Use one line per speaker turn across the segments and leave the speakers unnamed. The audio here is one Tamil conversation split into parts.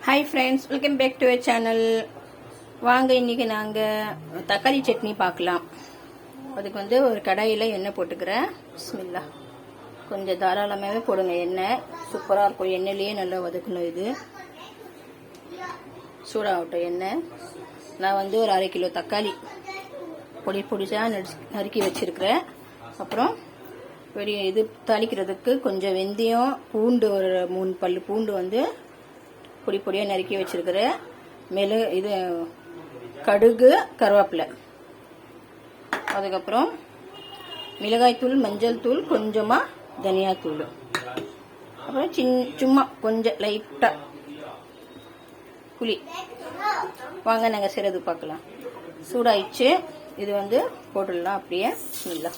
Hi friends, welcome back to our channel. வாங்க, இன்றைக்கி நாங்கள் தக்காளி சட்னி பார்க்கலாம். அதுக்கு ஒரு கடாயில் எண்ணெய் போட்டுக்கிறேன். பிஸ்மில்லா. கொஞ்சம் தாராளமாகவே போடுங்க எண்ணெய். சூப்பராக இருக்கும். எண்ணெயிலேயே நல்லா வதக்கணும். இது சூடாகட்டும் எண்ணெய். நான் ஒரு 1/2 கிலோ தக்காளி பொடிசாக நறுக்கி வச்சுருக்கிறேன். அப்புறம் இது தாளிக்கிறதுக்கு கொஞ்சம் வெந்தயம், பூண்டு ஒரு 3 பல் பூண்டு பொடியாக நறுக்கி வச்சிருக்கிறேன். இது கடுகு, கருவேப்பிலை, அதுக்கப்புறம் மிளகாய்த்தூள், மஞ்சள் தூள், கொஞ்சமாக தனியாத்தூள், அப்புறம் சும்மா கொஞ்சம் லைட்டாக புளி. வாங்க நாங்கள் செய்கிறது பார்க்கலாம். சூடாயிடுச்சு. இது போட்டுடலாம் அப்படியே. இல்லை,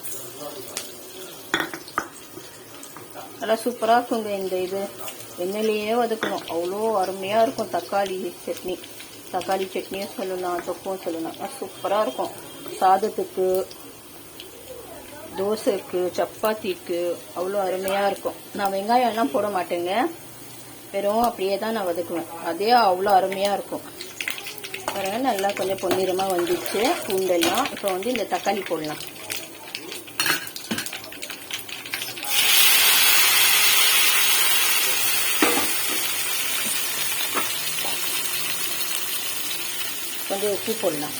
நல்லா சூப்பராக இருக்குங்க. இது எண்ணெயிலேயே வதக்கணும். அவ்வளோ அருமையாக இருக்கும் தக்காளி சட்னி. தக்காளி சட்னியும் சொல்லலாம், தொக்கும் சொல்லலாம். சூப்பராக இருக்கும். சாதத்துக்கு, தோசைக்கு, சப்பாத்திக்கு அவ்வளோ அருமையாக இருக்கும். நான் வெங்காயம் எல்லாம் போட மாட்டேங்க. வெறும் அப்படியே தான் நான் வதக்குவேன். அதே அவ்வளோ அருமையாக இருக்கும். பாருங்க, நல்லா கொஞ்சம் பொன்னிறமாக வந்துச்சு பூண்டெல்லாம். இப்போ இந்த தக்காளி போடலாம். கொஞ்சம் உப்பு போடலாம்.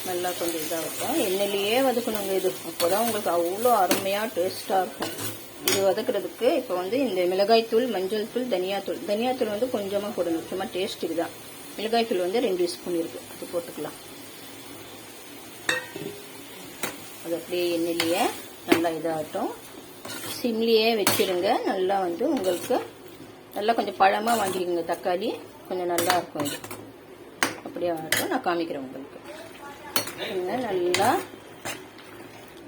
நல்லா கொஞ்சம் இதாகட்டும். எண்ணெயிலேயே வதக்கணுங்க. இது அப்போதான் உங்களுக்கு அவ்வளோ அருமையாக டேஸ்ட்டாக இருக்கும். இது வதக்குறதுக்கு இப்போ இந்த மிளகாய்த்தூள், மஞ்சள் தூள், தனியாத்தூள் கொஞ்சமாக போடணும். சும்மா டேஸ்ட்டுக்கு தான். மிளகாய்த்தூள் 2 ஸ்பூன் இருக்குது. அது போட்டுக்கலாம். அது அப்படியே எண்ணெயிலேயே நல்லா இதாகட்டும். சிம்லேயே வச்சிருங்க. நல்லா உங்களுக்கு நல்லா கொஞ்சம் பழமாக வாங்கிக்கோங்க. தக்காளி கொஞ்சம் நல்லா இருக்கும். இது அப்படியே ஆகட்டும். நான் காமிக்கிறேன் உங்களுக்கு. நல்லா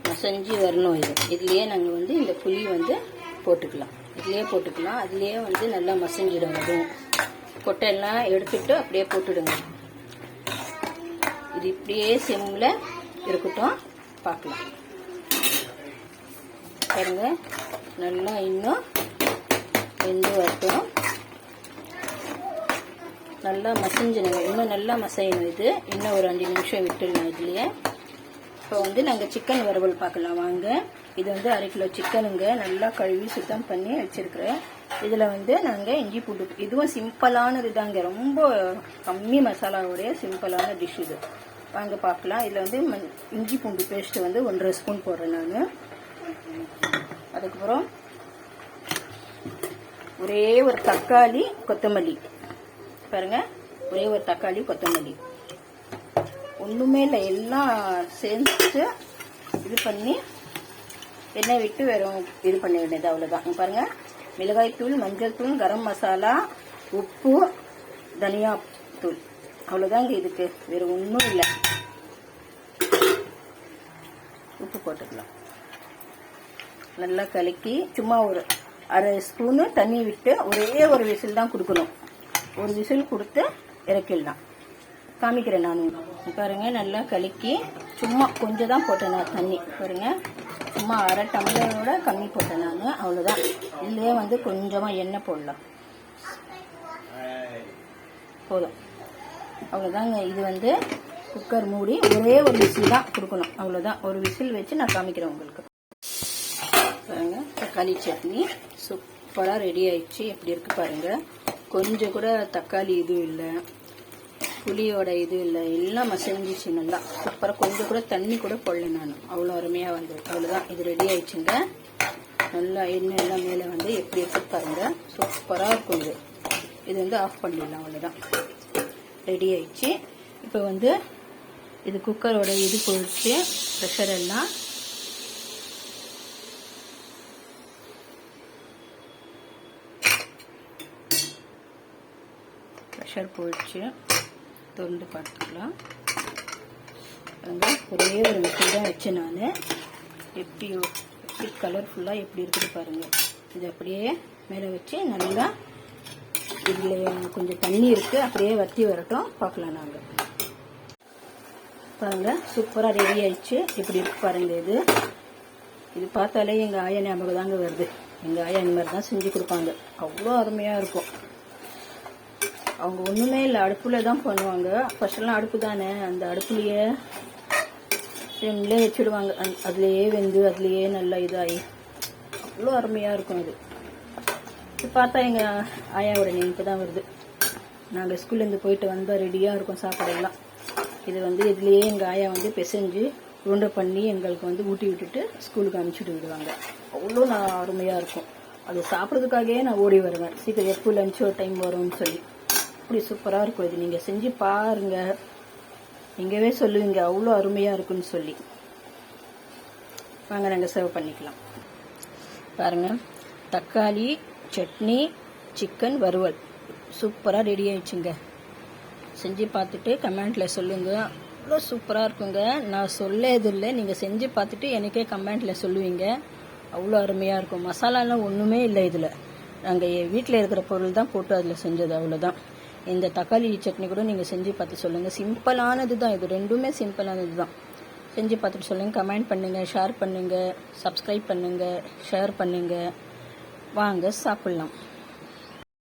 மசஞ்சி வரணும். இதுலேயே நாங்கள் இந்த புளி போட்டுக்கலாம். இதுலேயே போட்டுக்கலாம். அதுலேயே நல்லா மசஞ்சிடும். அதுவும் கொட்டையெல்லாம் எடுத்துட்டு அப்படியே போட்டுடுங்க. இது இப்படியே சிம்மில் இருக்கட்டும். பார்க்கலாம். பாருங்க, நல்லா இன்னும் வெந்து வரட்டும். நல்லா மசிஞ்சிடுங்க. இன்னும் நல்லா மசையணும். இது இன்னும் ஒரு 5 நிமிஷம் விட்டுடலாம். இதுலேயே இப்போ நாங்கள் சிக்கன் வறுவல் பார்க்கலாம். வாங்க. இது 1/2 கிலோ சிக்கனுங்க. நல்லா கழுவி சுத்தம் பண்ணி வச்சிருக்கிறேன். இதில் நாங்கள் இஞ்சி பூண்டு, இதுவும் சிம்பிளானது தாங்க. ரொம்ப கம்மி மசாலாவுடைய சிம்பிளான டிஷ் இது. வாங்க பார்க்கலாம். இதில் இஞ்சி பூண்டு பேஸ்ட்டு 1.5 ஸ்பூன் போடுறேன் நான். அதுக்கப்புறம் ஒரே ஒரு தக்காளி, கொத்தமல்லி. பாருங்க, ஒரே ஒரு தக்காளி, கொத்தமல்லி. ஒன்றுமே இல்லை. எல்லாம் சேர்த்து இது பண்ணி எண்ணெய் விட்டு வெறும் இது பண்ண வேண்டியது. அவ்வளோதான். பாருங்க, மிளகாய்த்தூள், மஞ்சள் தூள், கரம் மசாலா, உப்பு, தனியா தூள். அவ்வளோதாங்க. இதுக்கு வேறு ஒன்றும் இல்லை. உப்பு போட்டுக்கலாம். நல்லா கலக்கி சும்மா ஒரு 1/2 ஸ்பூனு தண்ணி விட்டு ஒரே ஒரு விசில் தான் கொடுக்கணும். ஒரு விசில் கொடுத்து இறக்கிடலாம். காமிக்கிறேன் நான். பாருங்க, நல்லா கலக்கி சும்மா கொஞ்சம் தான் போட்டேன் நான் தண்ணி. பாருங்க, சும்மா 1/2 டம்ளரோட கம்மி போட்டேன் நான். அவ்வளோதான். இதுலேயே கொஞ்சமாக எண்ணெய் போடலாம். போதும். அவ்வளோதாங்க. இது குக்கர் மூடி ஒரே ஒரு விசில் தான் கொடுக்கணும். அவ்வளோதான். ஒரு விசில் வச்சு நான் காமிக்கிறேன் உங்களுக்கு. பாருங்க, தக்காளி சட்னி சூப்பராக ரெடி ஆயிடுச்சு. எப்படி இருக்கு பாருங்க. கொஞ்சம் கூட தக்காளி இது இல்லை, புளியோட இது இல்லை. எல்லாம் மசஞ்சிச்சு நல்லா சூப்பராக. கொஞ்சம் கூட தண்ணி கூட போடல நான். அவ்வளோ அருமையாக அவ்வளோதான். இது ரெடி ஆயிடுச்சுங்க. நல்லா எண்ணெய் எல்லாம் மேலே எப்படி இருக்கு பாருங்க. சூப்பராக இருக்கும். இது ஆஃப் பண்ணிடலாம். அவ்வளோதான், ரெடி ஆயிடுச்சு. இப்போ இது குக்கரோட இது போயிடுச்சு. ப்ரெஷர் எல்லாம் ப்ரெஷர் போயிடுச்சு. திறந்து பார்த்துக்கலாம். ஒரே ஒரு விசில் தான் வச்சேன் நான். எப்படி கலர்ஃபுல்லாக எப்படி இருக்குது பாருங்கள். இது அப்படியே மேலே வச்சு நல்லா, இதில் கொஞ்சம் தண்ணி இருக்குது, அப்படியே வற்றி வரட்டும். பார்க்கலாம் நாங்கள். பாருங்கள், சூப்பராக ரெடி ஆயிடுச்சு. இப்படி இருக்கு பாருங்கள். இது பார்த்தாலே எங்கள் ஆயா ஞாபகம் தாங்க வருது. எங்கள் ஆயா இந்த மாதிரி தான் செஞ்சு கொடுப்பாங்க. அவ்வளோ அருமையாக இருக்கும். அவங்க ஒன்றுமே இல்லை, அடுப்பில் தான் பண்ணுவாங்க. ஃபர்ஸ்டெல்லாம் அடுப்பு தானே, அந்த அடுப்புலையே சிம்லேயே வச்சுடுவாங்க. அதுலேயே வெந்து அதுலேயே நல்லா இதாகி அவ்வளோ அருமையாக இருக்கும். இது பார்த்தா எங்கள் ஆயாவோட நினைப்பு தான் வருது. நாங்கள் ஸ்கூல்லேருந்து போயிட்டு வந்தால் ரெடியாக இருக்கும் சாப்பாடெல்லாம். இது இதுலேயே எங்கள் ஆயா பிசைஞ்சு உருண்டை பண்ணி எங்களுக்கு ஊட்டி விட்டுட்டு ஸ்கூலுக்கு அனுப்பிச்சுட்டு விடுவாங்க. அவ்வளோ அருமையாக இருக்கும். அது சாப்பிட்றதுக்காகவே நான் ஓடி வருவேன், சீக்கிரம் எப்போ லஞ்ச் ஒரு டைம் வரும்னு சொல்லி. அப்படி சூப்பராக இருக்கும். இது நீங்கள் செஞ்சு பாருங்கள், நீங்கவே சொல்லுவீங்க அவ்வளோ அருமையாக இருக்குன்னு சொல்லி. வாங்க நாங்கள் சர்வ் பண்ணிக்கலாம். பாருங்கள், தக்காளி சட்னி சிக்கன் வறுவல் சூப்பராக ரெடி ஆயிடுச்சுங்க. செஞ்சு பார்த்துட்டு கமெண்ட்டில் சொல்லுங்கள். அவ்வளோ சூப்பராக இருக்குங்க. நான் சொல்லது இல்லை, நீங்கள் செஞ்சு பார்த்துட்டு எனக்கே கமெண்ட்டில் சொல்லுவீங்க. அவ்வளோ அருமையாக இருக்கும். மசாலாலாம் ஒன்றுமே இல்லை இதில். நாங்கள் வீட்டில் இருக்கிற பொருள் தான் போட்டு அதில் செஞ்சது, அவ்வளோதான். இந்த தக்காளி சட்னி கூட நீங்கள் செஞ்சு பார்த்து சொல்லுங்கள். சிம்பிளானது தான் இது, ரெண்டுமே சிம்பிளானது தான். செஞ்சு பார்த்துட்டு சொல்லுங்கள், கமெண்ட் பண்ணுங்கள், ஷேர் பண்ணுங்கள், சப்ஸ்கிரைப் பண்ணுங்கள், ஷேர் பண்ணுங்கள். வாங்க சாப்பிட்லாம்.